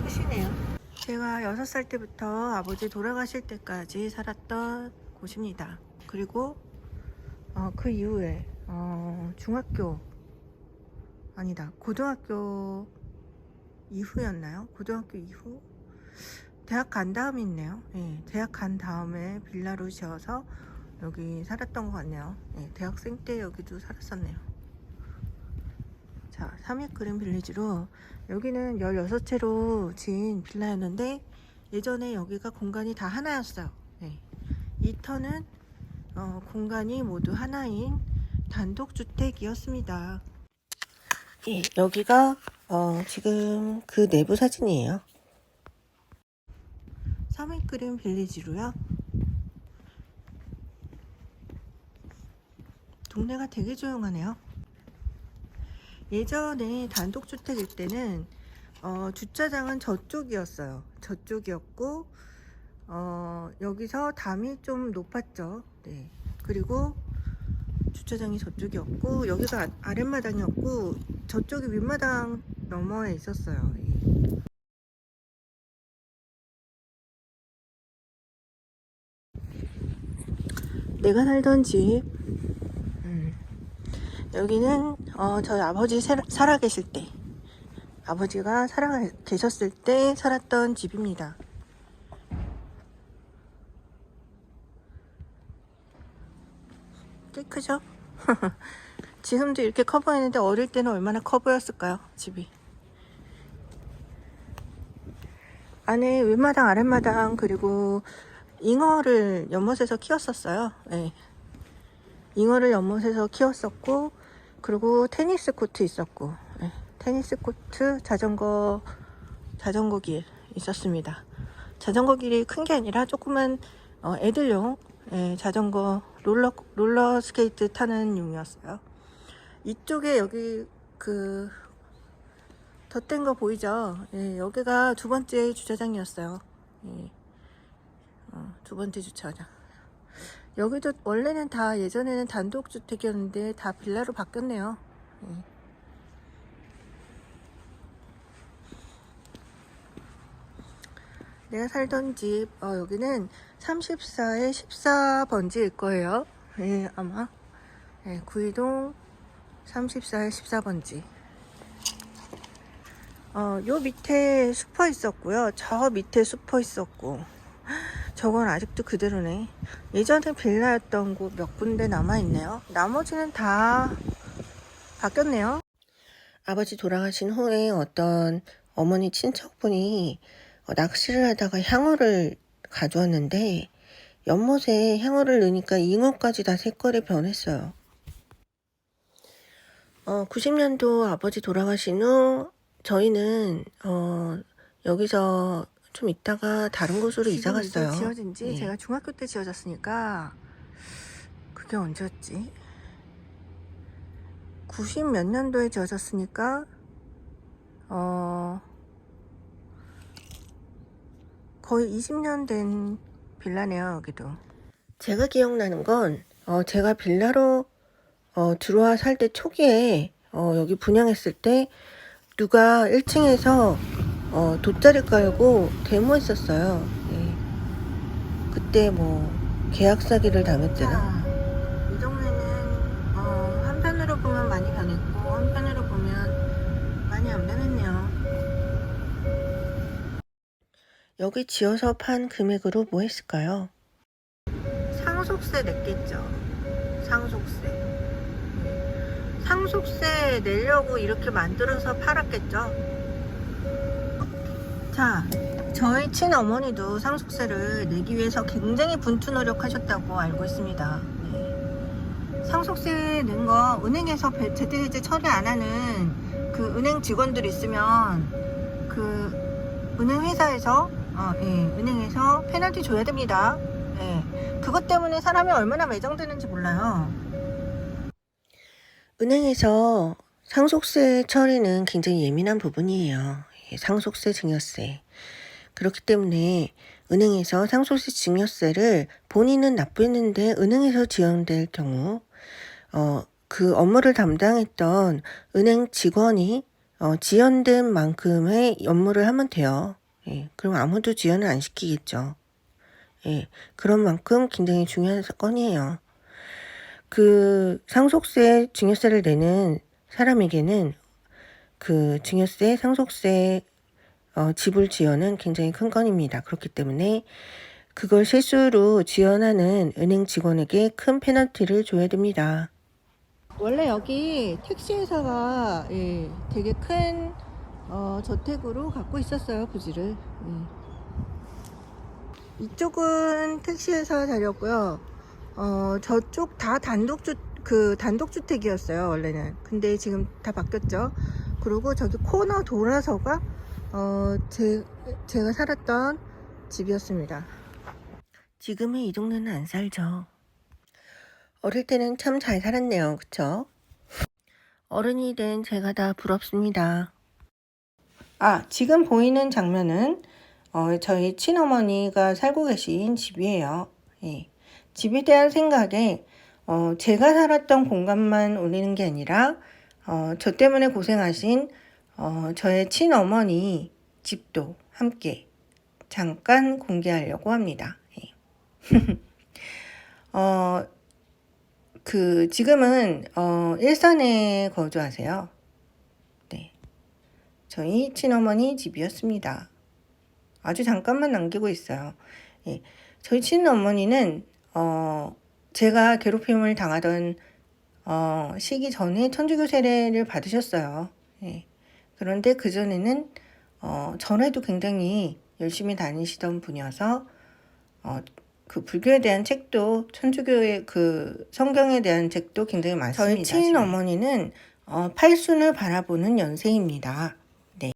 끝이네요. 제가 6살 때부터 아버지 돌아가실 때까지 살았던 곳입니다. 그리고 그 이후에 중학교 아니다 고등학교 이후였나요? 고등학교 이후 대학 간 다음에 있네요. 네, 대학 간 다음에 빌라로 지어서 여기 살았던 것 같네요. 네, 대학생 때 여기도 살았었네요. 자, 3일 빌리지로 여기는 16채로 지은 빌라였는데 예전에 여기가 공간이 다 하나였어요. 네. 이 터는 공간이 모두 하나인 단독주택이었습니다. 예, 여기가 지금 그 내부 사진이에요. 3일 빌리지로요. 동네가 되게 조용하네요. 예전에 단독주택일 때는 주차장은 저쪽이었어요. 저쪽이었고 여기서 담이 좀 높았죠. 네. 그리고 주차장이 저쪽이었고 여기가 아랫마당이었고 저쪽이 윗마당 너머에 있었어요. 내가 살던 집 여기는 저희 아버지 살아 계실 때 아버지가 살아 계셨을 때 살았던 집입니다. 꽤 크죠? 지금도 이렇게 커 보이는데 어릴 때는 얼마나 커 보였을까요? 집이. 안에 윗마당 아랫마당 그리고 잉어를 연못에서 키웠었어요. 네. 잉어를 연못에서 키웠었고 그리고 테니스 코트 있었고 네. 테니스 코트 자전거 길 있었습니다. 자전거 길이 큰 게 아니라 조그만 애들용 자전거 롤러 스케이트 타는 용이었어요. 이쪽에 여기 그 덧댄 거 보이죠? 예, 여기가 두 번째 주차장이었어요. 예. 두 번째 주차장. 여기도 원래는 다 예전에는 단독주택이었는데 다 빌라로 바뀌었네요. 예. 내가 살던 집 여기는 34에 14번지일 거예요. 예, 아마 예, 구이동 34에 14번지. 요 밑에 슈퍼 있었고요. 저 밑에 슈퍼 있었고 저건 아직도 그대로네. 예전에 빌라였던 곳 몇 군데 남아있네요. 나머지는 다 바뀌었네요. 아버지 돌아가신 후에 어떤 어머니 친척분이 낚시를 하다가 향어를 가져왔는데 연못에 향어를 넣으니까 잉어까지 다 색깔이 변했어요. 90년도 아버지 돌아가신 후 저희는 여기서 좀 있다가 다른 곳으로 이사 갔어요. 지어진 지 제가 중학교 때 지어졌으니까 그게 언제였지? 90 몇 년도에 지어졌으니까 거의 20년 된 빌라네요. 여기도 제가 기억나는 건 제가 빌라로 들어와 살 때 초기에 여기 분양했을 때 누가 1층에서 돗자리 깔고 데모했었어요. 예. 그때 뭐 계약 사기를 당했잖아. 이 동네는 한편으로 보면 많이 변했고 한편으로 보면 많이 안 변했네요. 여기 지어서 판 금액으로 뭐 했을까요? 상속세 냈겠죠. 상속세 내려고 이렇게 만들어서 팔았겠죠. 자, 저희 친어머니도 상속세를 내기 위해서 굉장히 분투 노력하셨다고 알고 있습니다. 네. 상속세 낸 거 은행에서 제때제때 처리 안 하는 그 은행 직원들 있으면 그 은행 회사에서 은행에서 페널티 줘야 됩니다. 네. 그것 때문에 사람이 얼마나 매정되는지 몰라요. 은행에서 상속세 처리는 굉장히 예민한 부분이에요. 상속세, 증여세. 그렇기 때문에 은행에서 상속세, 증여세를 본인은 납부했는데 은행에서 지연될 경우 그 업무를 담당했던 은행 직원이 지연된 만큼의 업무를 하면 돼요. 예, 그럼 아무도 지연을 안 시키겠죠. 예, 그런 만큼 굉장히 중요한 사건이에요. 그 상속세, 증여세를 내는 사람에게는 그 증여세, 상속세 지불 지연은 굉장히 큰 건입니다. 그렇기 때문에 그걸 실수로 지연하는 은행 직원에게 큰 페널티를 줘야 됩니다. 원래 여기 택시 회사가 되게 큰 저택으로 갖고 있었어요, 부지를. 이쪽은 택시 회사 자리였고요. 저쪽 다 단독주택이었어요, 원래는. 근데 지금 다 바뀌었죠. 그리고 저기 코너 돌아서가 제가 살았던 집이었습니다. 지금은 이 동네는 안 살죠. 어릴 때는 참 잘 살았네요, 그쵸? 어른이 된 제가 다 부럽습니다. 지금 보이는 장면은 저희 친어머니가 살고 계신 집이에요. 예. 집에 대한 생각에 제가 살았던 공간만 올리는 게 아니라 저 때문에 고생하신 저의 친어머니 집도 함께 잠깐 공개하려고 합니다. 예. 지금은 일산에 거주하세요. 네. 저희 친어머니 집이었습니다. 아주 잠깐만 남기고 있어요. 예. 저희 친어머니는 제가 괴롭힘을 당하던 시기 전에 천주교 세례를 받으셨어요. 예. 그런데 그전에는 전에도 굉장히 열심히 다니시던 분이어서 그 불교에 대한 책도, 천주교의 그 성경에 대한 책도 굉장히 많습니다. 저희 친어머니는 팔순을 바라보는 연세입니다. 네.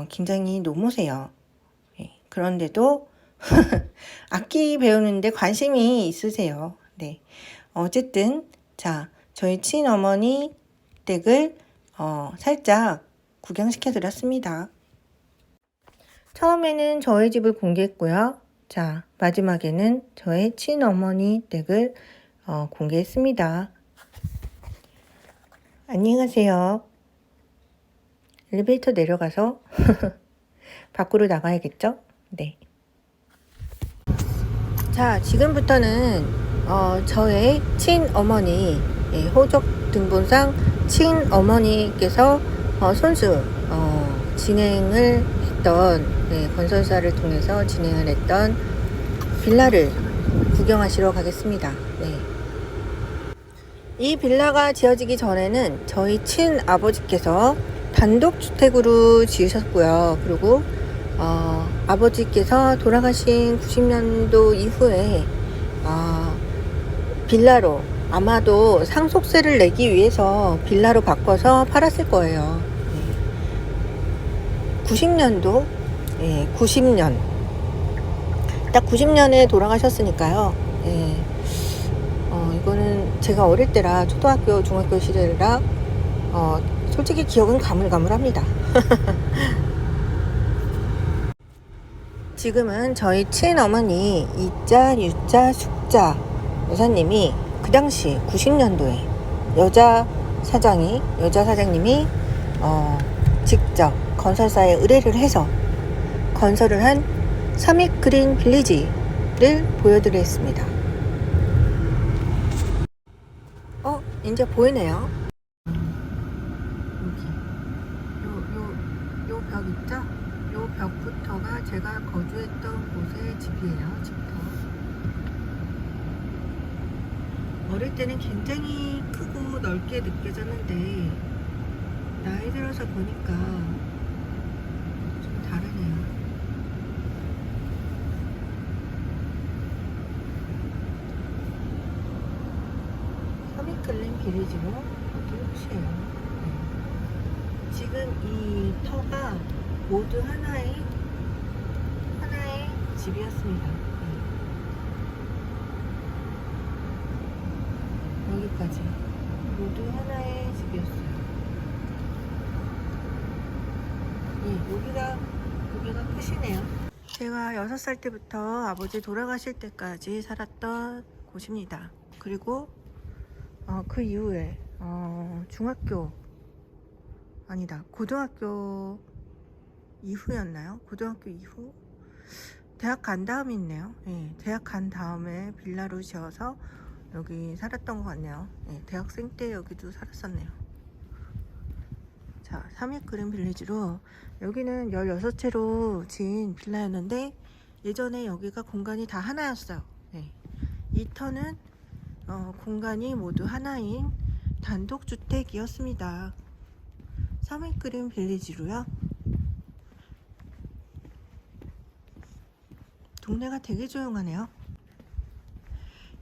굉장히 노모세요. 네. 그런데도 악기 배우는데 관심이 있으세요. 네. 어쨌든 자, 저희 친어머니 댁을 살짝 구경시켜 드렸습니다. 처음에는 저희 집을 공개했고요. 자, 마지막에는 저의 친어머니 댁을 공개했습니다. 안녕히 가세요. 엘리베이터 내려가서 밖으로 나가야겠죠? 네. 자, 지금부터는 저의 친어머니, 호적 등본상 친어머니께서 손수 진행을 했던 건설사를 통해서 진행을 했던 빌라를 구경하시러 가겠습니다. 네. 이 빌라가 지어지기 전에는 저희 친아버지께서 단독주택으로 지으셨고요. 그리고 아버지께서 돌아가신 90년도 이후에 빌라로, 아마도 상속세를 내기 위해서 빌라로 바꿔서 팔았을 거예요. 90년도 90년 딱 90년에 돌아가셨으니까요. 이거는 제가 어릴 때라 초등학교 중학교 시대라 솔직히 기억은 가물가물합니다. 지금은 저희 친어머니 이자, 유자, 숙자 여사님이 그 당시 90년도에 여자 사장님이 직접 건설사에 의뢰를 해서 건설을 한 삼익 그린 빌리지를 보여드리겠습니다. 이제 보이네요. 요 벽 있죠? 요 벽부터가 제가 거주했던 곳의 집이에요. 집터. 어릴 때는 굉장히 크고 넓게 느껴졌는데 나이 들어서 보니까 좀 다르네요. 서밋글린 빌리지로 모두 끝이에요. 지금 이 터가 모두 하나의 집이었습니다. 여기까지 모두 하나의 집이었어요. 여기가 끝이네요. 제가 6살 때부터 아버지 돌아가실 때까지 살았던 곳입니다. 그리고 그 이후에 고등학교 이후였나요? 고등학교 이후? 대학 간 다음에 있네요. 대학 간 다음에 빌라로 지어서 여기 살았던 것 같네요. 대학생 때 여기도 살았었네요. 자, 삼익 그린 빌리지로 여기는 16채로 지은 빌라였는데 예전에 여기가 공간이 다 하나였어요. 네. 이 터는 공간이 모두 하나인 단독주택이었습니다. 3일 빌리지로요. 동네가 되게 조용하네요.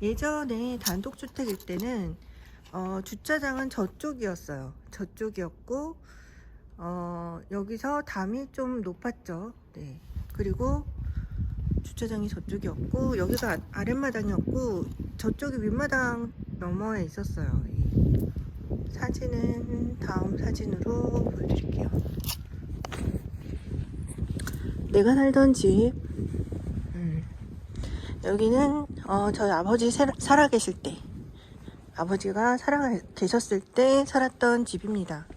예전에 단독주택일 때는 주차장은 저쪽이었어요. 저쪽이었고 여기서 담이 좀 높았죠. 네. 그리고 주차장이 저쪽이었고 여기가 아랫마당이었고 저쪽이 윗마당 너머에 있었어요. 이 사진은 다음 사진으로 보여드릴게요. 내가 살던 집, 여기는 저희 아버지 살아계실 때, 아버지가 살아계셨을 때 살았던 집입니다.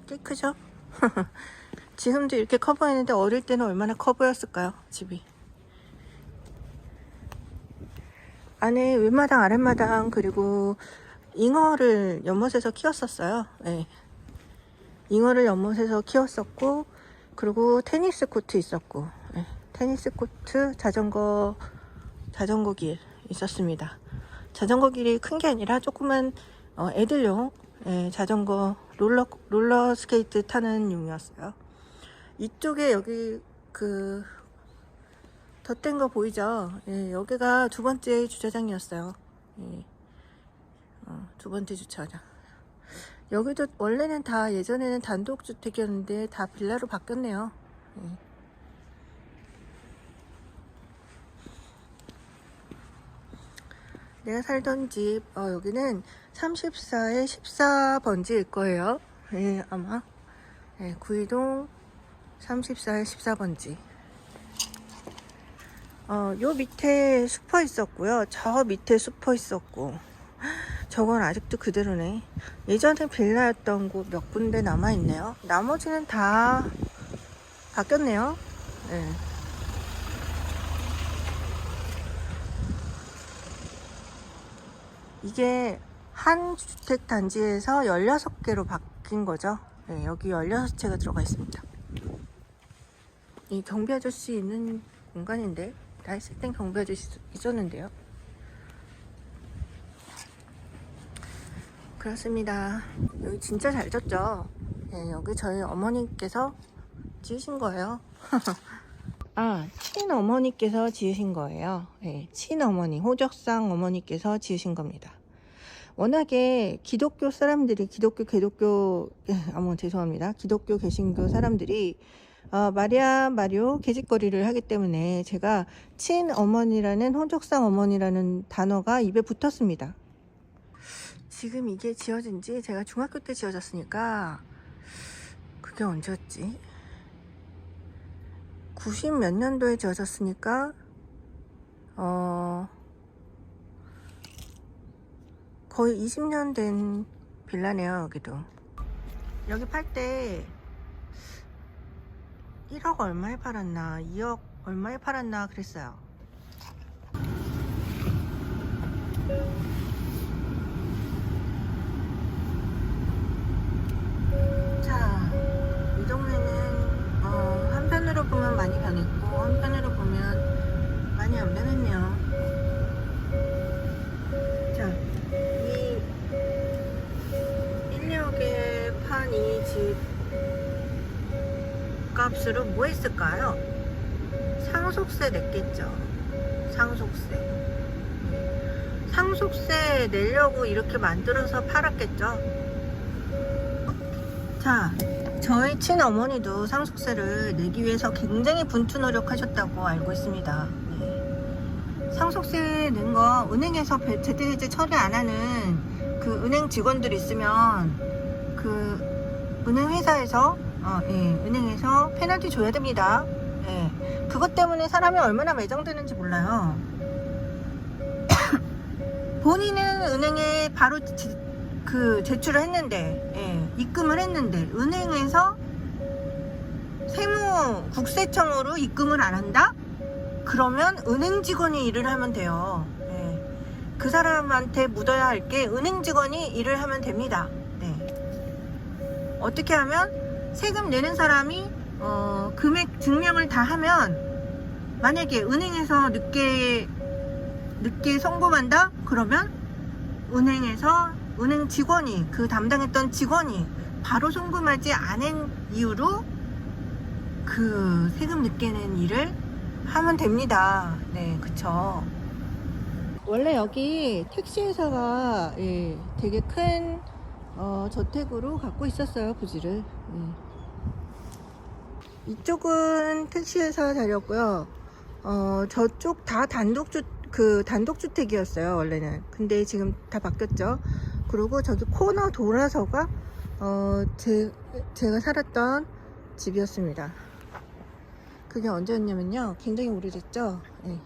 꽤 크죠? 지금도 이렇게 커 보이는데 어릴 때는 얼마나 커 보였을까요? 집이. 안에 윗마당 아랫마당 그리고 잉어를 연못에서 키웠었어요. 네. 잉어를 연못에서 키웠었고 그리고 테니스 코트 있었고 네. 테니스 코트 자전거 길 있었습니다. 자전거 길이 큰 게 아니라 조그만 애들용 자전거 롤러 스케이트 타는 용이었어요. 이쪽에 여기 그 덧댄 거 보이죠? 예, 여기가 두 번째 주차장이었어요. 예. 두 번째 주차장. 여기도 원래는 다 예전에는 단독주택이었는데 다 빌라로 바뀌었네요. 예. 내가 살던 집 여기는 34에 14번지일 거예요. 예, 아마 구이동 34에 14번지. 요 밑에 슈퍼 있었고요. 저 밑에 슈퍼 있었고 저건 아직도 그대로네. 예전에 빌라였던 곳 몇 군데 남아있네요. 나머지는 다 바뀌었네요. 네. 이게 한 주택 단지에서 16개로 바뀐 거죠. 네, 여기 16채가 들어가 있습니다. 이 경비 아저씨 있는 공간인데 다 했을 땐 경비 아저씨 있었는데요. 그렇습니다. 여기 진짜 잘 졌죠. 네, 여기 저희 어머니께서 지으신 거예요. 친어머니께서 지으신 거예요. 네, 친어머니, 호적상 어머니께서 지으신 겁니다. 워낙에 기독교 사람들이, 기독교, 개신교 사람들이 마리아, 마리오 계집거리를 하기 때문에 제가 친어머니라는, 호적상 어머니라는 단어가 입에 붙었습니다. 지금 이게 지어진 지 제가 중학교 때 지어졌으니까 그게 언제였지? 90 몇 년도에 지어졌으니까 거의 20년 된 빌라네요. 여기도. 여기 팔 때 1억 얼마에 팔았나 2억 얼마에 팔았나 그랬어요. 자, 이 동네는 한편으로 보면 많이 변했고 한편으로 보면 많이 안 변했네요. 자, 이 1억에 판 이 집 값으로 뭐 했을까요? 상속세 냈겠죠. 상속세 내려고 이렇게 만들어서 팔았겠죠. 자, 저희 친어머니도 상속세를 내기 위해서 굉장히 분투 노력하셨다고 알고 있습니다. 네. 상속세 낸 거 은행에서 제때제때 처리 안 하는 그 은행 직원들 있으면 그 은행 회사에서 은행에서 페널티 줘야 됩니다. 예. 그것 때문에 사람이 얼마나 매장되는지 몰라요. 본인은 은행에 바로 제출을 했는데, 입금을 했는데, 은행에서 세무국세청으로 입금을 안 한다? 그러면 은행 직원이 일을 하면 돼요. 그 사람한테 묻어야 할 게 은행 직원이 일을 하면 됩니다. 어떻게 하면 세금 내는 사람이 금액 증명을 다 하면, 만약에 은행에서 늦게 송금한다? 그러면 은행 직원이, 그 담당했던 직원이 바로 송금하지 않은 이유로 그 세금 늦게 낸 일을 하면 됩니다. 네, 그쵸. 원래 여기 택시회사가 되게 큰 저택으로 갖고 있었어요, 부지를. 이쪽은 택시회사 자리였고요. 저쪽 다 단독주택이었어요, 원래는. 근데 지금 다 바뀌었죠. 그리고 저기 코너 돌아서가 제가 살았던 집이었습니다. 그게 언제였냐면요, 굉장히 오래됐죠. 네.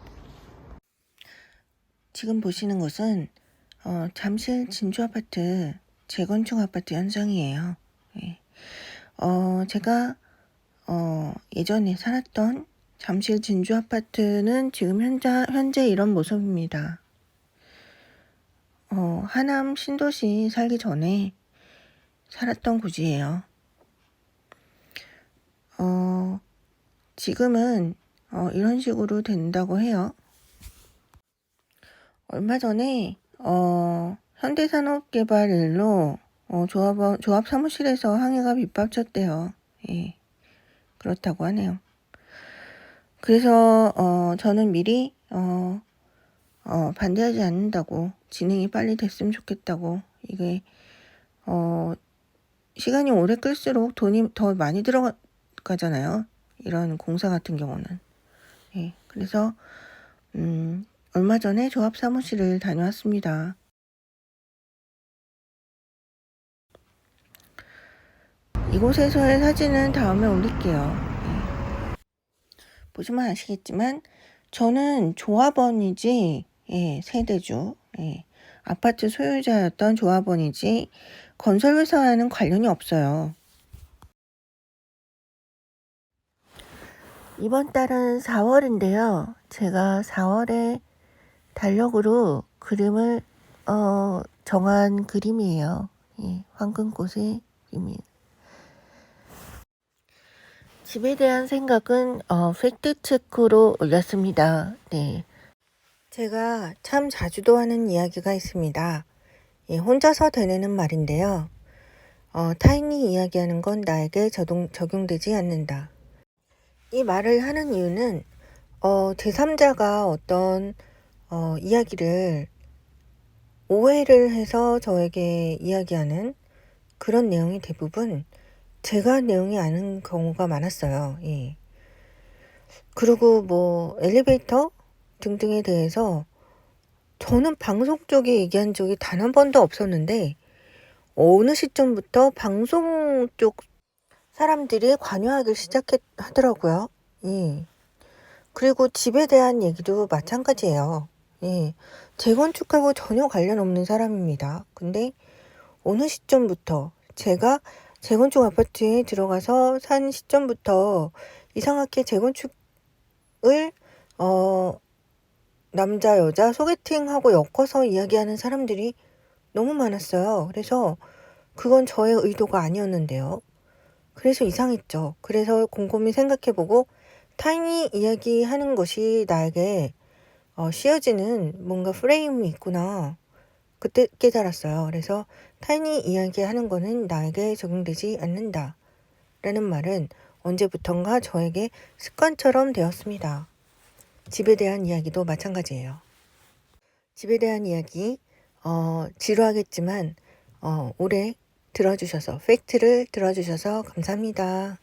지금 보시는 것은 잠실 진주아파트 재건축 아파트 현장이에요. 네. 제가 예전에 살았던 잠실 진주아파트는 지금 현재 이런 모습입니다. 하남 신도시 살기 전에 살았던 곳이에요. 지금은 이런 식으로 된다고 해요. 얼마 전에 현대산업개발 일로 조합 사무실에서 항해가 빗박쳤대요. 예, 그렇다고 하네요. 그래서 저는 미리 반대하지 않는다고, 진행이 빨리 됐으면 좋겠다고. 이게 시간이 오래 끌수록 돈이 더 많이 들어가잖아요, 이런 공사 같은 경우는. 예, 그래서 얼마 전에 조합 사무실을 다녀왔습니다. 이곳에서의 사진은 다음에 올릴게요. 보시면 아시겠지만 저는 조합원이지, 세대주, 아파트 소유자였던 조합원이지 건설회사와는 관련이 없어요. 이번 달은 4월인데요. 제가 4월에 달력으로 그림을 정한 그림이에요. 황금꽃의 그림이에요. 집에 대한 생각은 팩트체크로 올렸습니다. 네. 제가 참 자주도 하는 이야기가 있습니다. 혼자서 되뇌는 말인데요. 타인이 이야기하는 건 나에게 적용되지 않는다. 이 말을 하는 이유는 제3자가 어떤 이야기를 오해를 해서 저에게 이야기하는 그런 내용이 대부분 제가 내용이 아는 경우가 많았어요. 예. 그리고 뭐 엘리베이터 등등에 대해서 저는 방송 쪽에 얘기한 적이 단 한 번도 없었는데 어느 시점부터 방송 쪽 사람들이 관여하기 시작하더라고요. 예. 그리고 집에 대한 얘기도 마찬가지예요. 예. 재건축하고 전혀 관련 없는 사람입니다. 근데 어느 시점부터 제가 재건축 아파트에 들어가서 산 시점부터 이상하게 재건축을 남자 여자 소개팅하고 엮어서 이야기하는 사람들이 너무 많았어요. 그래서 그건 저의 의도가 아니었는데요. 그래서 이상했죠. 그래서 곰곰이 생각해보고 타인이 이야기하는 것이 나에게 씌워지는 뭔가 프레임이 있구나. 그때 깨달았어요. 그래서 타인이 이야기하는 거는 나에게 적용되지 않는다. 라는 말은 언제부턴가 저에게 습관처럼 되었습니다. 집에 대한 이야기도 마찬가지예요. 집에 대한 이야기 지루하겠지만 오래 들어주셔서 팩트를 들어주셔서 감사합니다.